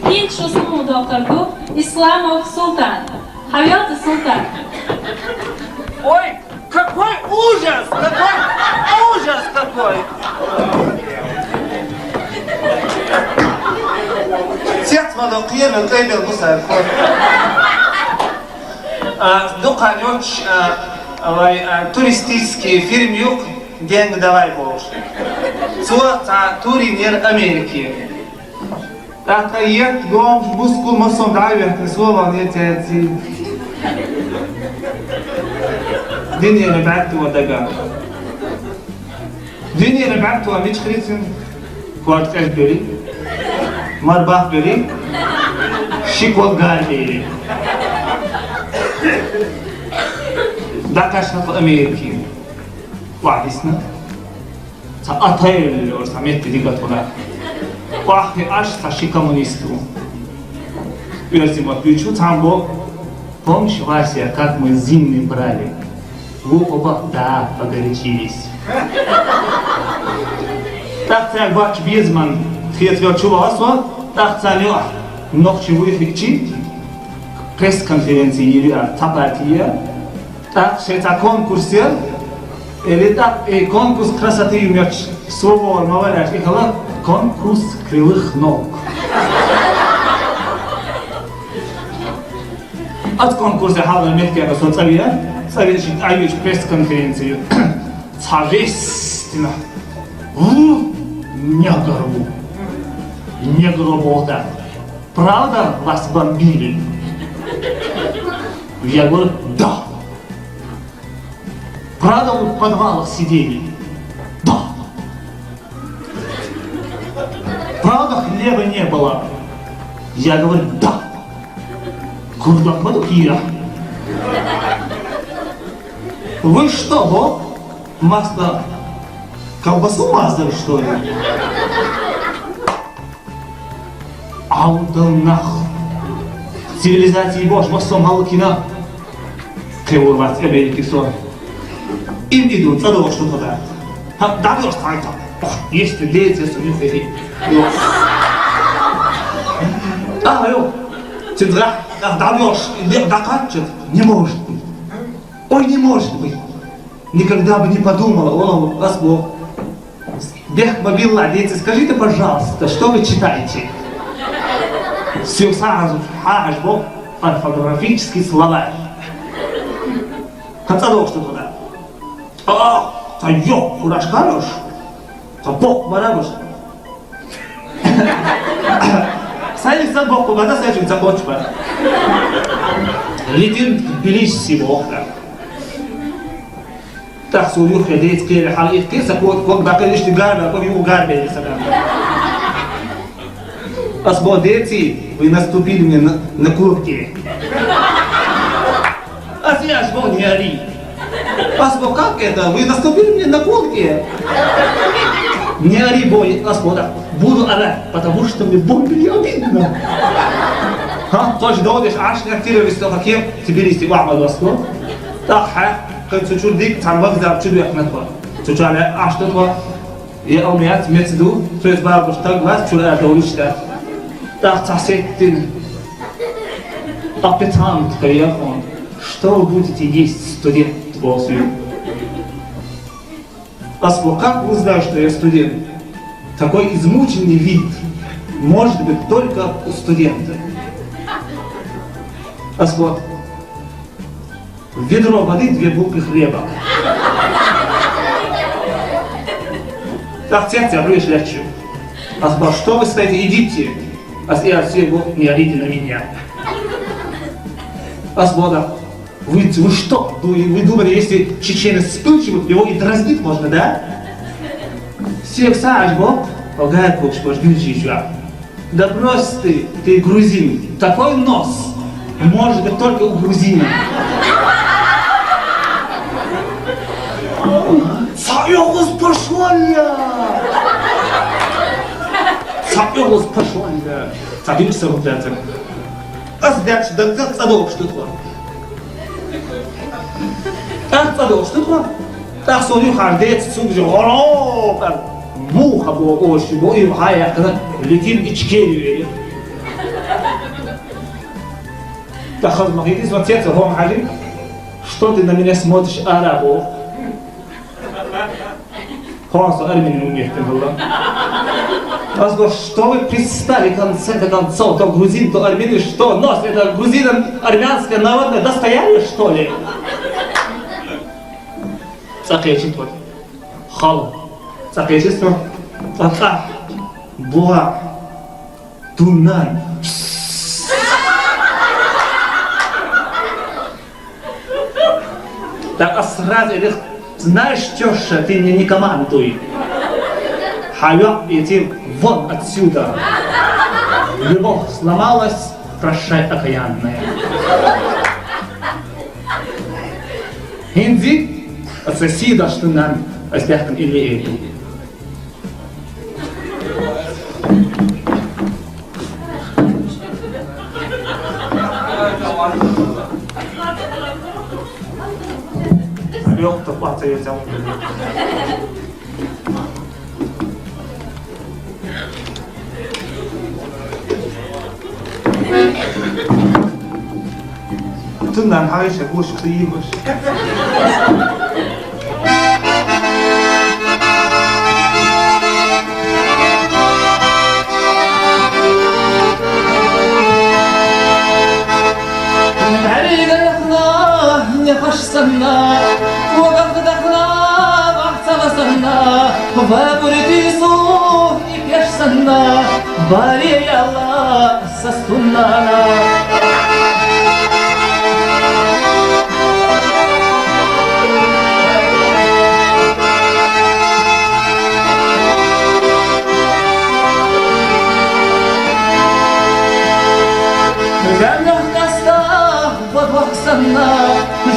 Меньше услуг доктору Исламов Султан. Хайат Султан. Ой, какой ужас! Какой ужас какой! Сетмано киемел кайбел бусар. Доканёч туристический фильм юг деньги давай больше. Суа туринер Америки. Так ет гом бускул масон дайвер слово не тяти. Dünyayı بعتوا دقا. Dünyayı بعتوا مش خريطين. كوارت أجبري. مرباح بري. شيكول غالي. دكاش في أمريكا. وعدسنا. سأطيل أو سميت ديجا تونا. واحد أش تشي كومونيستو. Версимо ключу там был. Помнишь, Вася, как мы зимний брали? Вы оба, да, погорячились. Так как ваш безман ответил чувасва, так царю ночью выходить пресс-конференции или табатия, так что это конкурсе, или так конкурс красоты имеет слово маваляш, и конкурс кривых ног. От конкурса хавна меткера соцавия, советчик айвич пресс-конференцию. Царестина. Не гробота. Правда вас бомбили? Я говорю, да. Правда вы в подвалах сидели? Да. Правда хлеба не было? Я говорю, да. Курдак Мадукира. Вы что, Бог? Масло, колбасу мазали, что ли? Алдалнах. Цивилизации Божьего Сомалкина. Кривурвать Америки сон. Им идут, задало что-то да. Да, вы останете. Если дети сумеете. Алло. Центра. Даешь, докатчет, не может быть. Ой, не может быть. Никогда бы не подумала, он вас Бог. Бег мобильно, дети, скажите, пожалуйста, что вы читаете? Все сразу, аж Бог, орфографический словарь. Концадок что туда. Та ёк, кураж хорош. Та Бог, барабуш. Сами сам Бог помогает, сами закончим. Летим в Тбилиси Бога. Так сулю ходить, кели халит, кеса когда конечно гарна, как его гарбе сага. Освободите, вы наступили мне на куртке. А сейчас Бог не ори. Освоб, как это? Вы наступили мне на куртке? Не ори, бой, Господа. Буду орать, потому что мне бомбили обидно. Тоже доводишь, аж не активируешься, каким Тбилиси вамал Господь. Так, كنت تشوف ديك تاع المغزى تشوف يا حنتوا تشوف على عشتوا يا أميات متدو فيس باب اشتغلت تشوف على دولش ده تحسيتين аппетант приехал что вы будете есть студент после Господь как вы знаете что я студент такой измученный вид может быть только у студента Господь ведро воды, 2 булки хлеба. Так тетя, рыж лечу. А сказал, что вы стоите, идите. А я всего не орите на меня. А сказал, вы что? Вы думали, если чеченец вспыльчивый, его и дразнить можно, да? Всех сажбо, погает бог, что жгничища. Да брось ты грузин. Такой нос может быть только у грузина. Саёгыз пошвалья! Саёгыз пошвалья! Садимся в это. А сдача, да как садок что то? Так садок что то? Так соли хардец сумжи, оро! Муха бо оши, бо и хая, летим ичкели. Махидис, вот сердце, Хом Хаджи, что ты на меня смотришь, арабу? Хомсу армянин умеет, ты было. Разговор, что вы пристали в конце концов, то грузин, то армянин, что нос, это грузино-армянское народное достояние, что ли? Цакечит вот, хал, цакечество, цака, буа, Дунай. Так, а сразу, знаешь, тёща, ты мне не командуй. Хайо, иди вон отсюда. Любовь сломалась, прощай, окаянная. Хинди, отсоси что нам аспектом или эту. Yok da batıracağım. Tından hayşe boş kıymış. يخشنا وقفدنا واحتبسنا وبرتي صوف يكشنا باري يا الله سستنا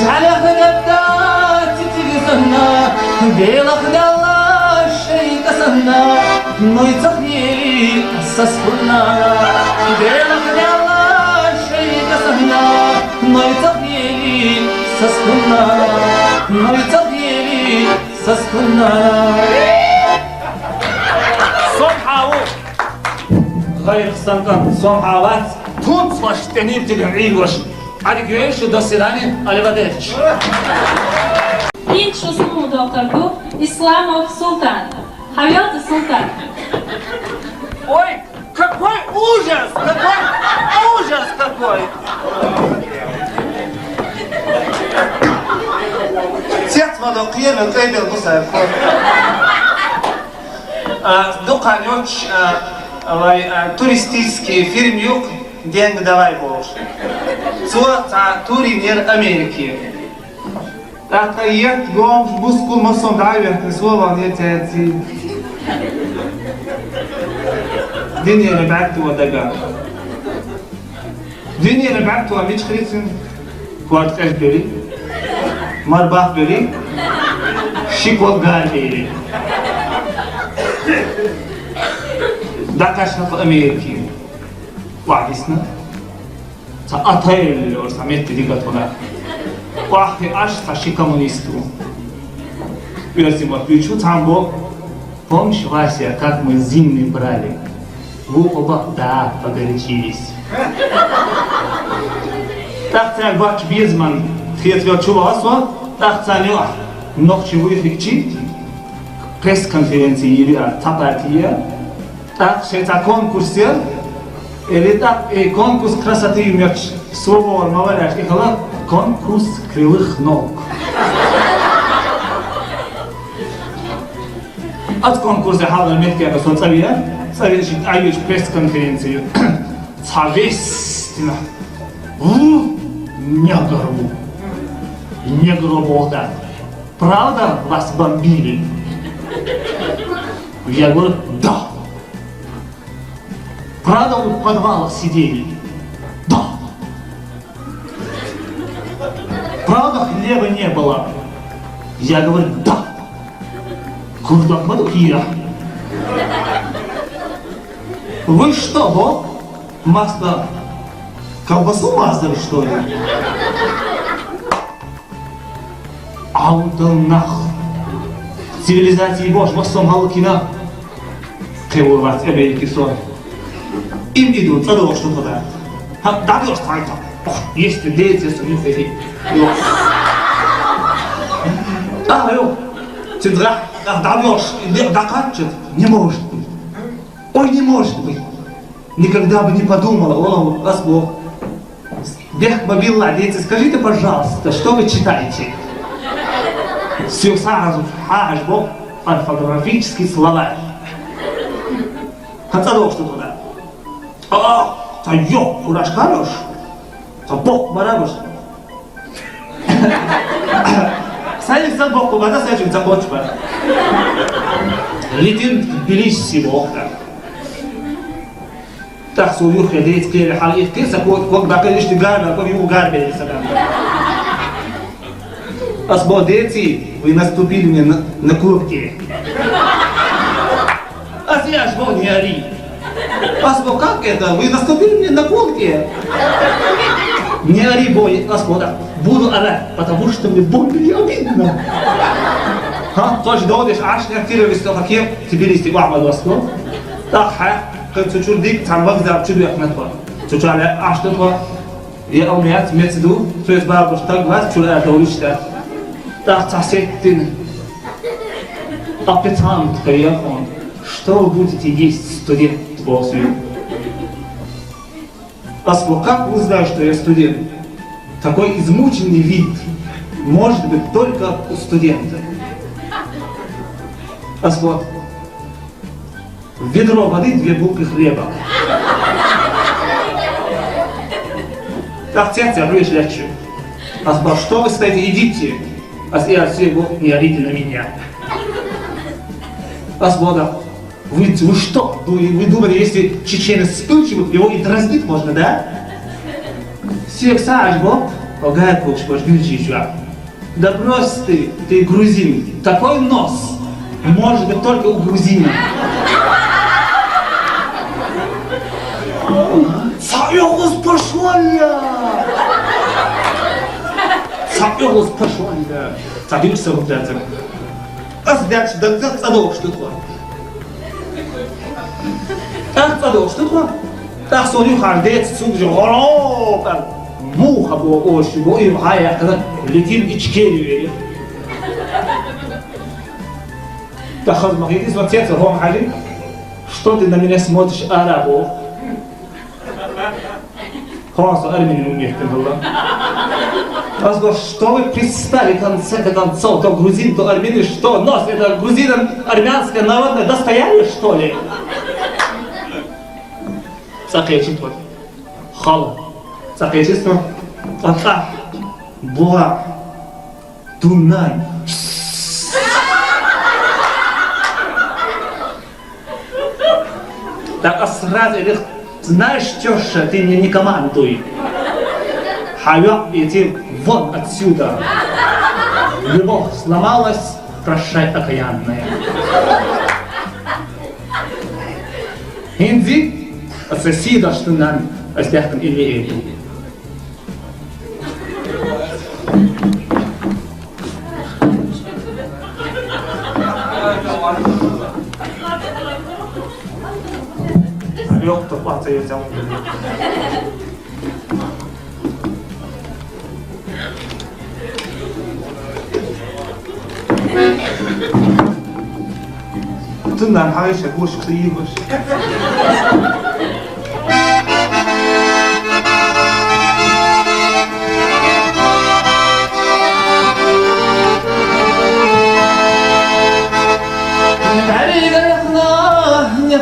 جعله نبدات تلزمنا بيلخ دلا شي قسمنا نويتخيل اسسنا بيلخ دلا شي قسمنا نويتخيل سسكنا نويتخيل سسكنا صمحاو غير станкан صمحاوات тут ваш тенитель Игорь. Аригюэш, до свидания, аливадерч. Ilk şusunu doktordu İslamov Sultan. Hayat Sultan. Ой, какой ужас! Какой ужас какой! Тетмада кıyamıyor, kaybel bu sefer. Дукан yok, туристический фильм yok, деньги давай больше. Туринер Америки. Атаят гом бускул масон дайвер слово не тяти. Динер бакту дага. Динер бакту амич хритин. Кварт кашбери. Марбах бери. Шикот галбери. Дакашна в Америке. Вагисна. Отель, орсамет дигатона. Пахи аж саши коммунисту. Версимо ключу тамбо. Помнишь, Вася, как мы зимний брали? Вы оба, да, погорячились. Так царь бач безман, тхетвел чувасва, так царь ночью выфикчит. Пресс-конференции или тапатия. Так, шеца конкурсе. Или так, конкурс красоты имеет слово маваляш, и конкурс кривых ног. От конкурса хавал метки, а что цария? Цария жить айвич пресс-конференцию. Цавестина. Негру. Негру Богдан. Правда вас бомбили? Я говорю, да. Правда, вы в подвалах сидели? Да. Правда, хлеба не было? Я говорю, да. Курдак Мадухира. Вы что, вот? Масло, колбасу мазали, что ли? Аутонах. Цивилизации Божь, Маслом Галкина. Криву вас, Америки сон. Им идут, задумал, что туда. Да, бьешь, Если дети сами даешь, доканчивать не может быть. Ой, не может быть. Никогда бы не подумала, о, вас Бог. Бег мобильно, дети, скажите, пожалуйста, что вы читаете? Все сразу, Бог, орфографический словарь. Хотя что туда? Та ёк, куда шкарешь? Та Бог барабыш. Сами сам Бог куда сячим захочешь. Летим в Тбилиси Бог. Так суюх я дети клеили халиф, ты сакот, когда лишь ты гарбер, а ему гарбер саган. Асбо дети, вы наступили мне на куртке. Я ж не ори. Асбо, как это? Вы наступили мне на куртке? Не ори, бой, Господа. Буду орать, потому что мне больно и обидно. Тоже додиш, аж не активируешь, что какие Тбилиси вахмад Господь. Так, كنت تشوف ديك تاع المغزى تشوف يا احمد تشوف على عش تطوى يا امنيات متدو فيس باب وشتاق بس تشوف على دوريش تاع تحسيتين аппетант приехал. Что вы будете есть, студент Босвин? Асбо, как вы знаете, что я студент? Такой измученный вид может быть только у студента. Асбо, ведро воды, 2 булки хлеба. Так, тетя, вы легче. Асбо, что вы стоите, идите. Я всего не орите на меня. Асбода, вы что? Вы думали, если чеченец вспыльчивый, его и дразнить можно, да? Всех сажбо, погай куч, пожгничишь. Да брось ты грузин. Такой нос может быть только у грузина. Саёгус пошвалья! Саёгус пошвалья! Садимся вот это. Дальше, да задолго что такое? Так, задолго что такое? Так, смотрю, хардец, сумжи, оро, муха была очень, и в гая, когда летим и чкели. Так, смотрите, смотрите, Ром Халин, что ты на меня смотришь, арабов? Хвасту армянин умеет, Асбо, что вы представили конце концов, то грузин, то армянин, что нос, это грузинам армянское народное достояние, что ли? Сакечество. Хала. Сакечество. Ата. Буа. Дунай. Так, а сразу, знаешь, тёща, ты мне не командуй. Хайо, иди вон отсюда. Любовь сломалась, прощай, окаянная. Инди, соседа, что нам остяхкан или эту. Ёпта, плата я взял. Tından haysha boş kıymış.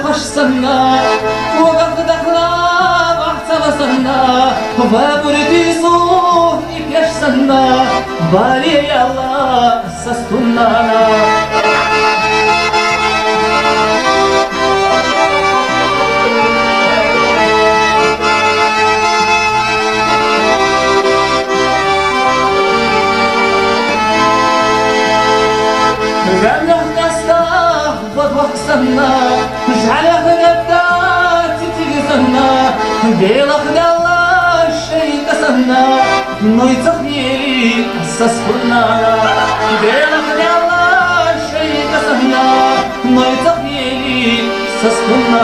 قشصنا وقد دخلا واحتبسنا وبردي صوتي بيشسنا بالي يا الله سستنا جعله غدات تلزمنا بيلخ دلا شيء قسمنا نوي تخيلي سسفنا بيلخ دلا شيء قسمنا نوي تخيلي سسفنا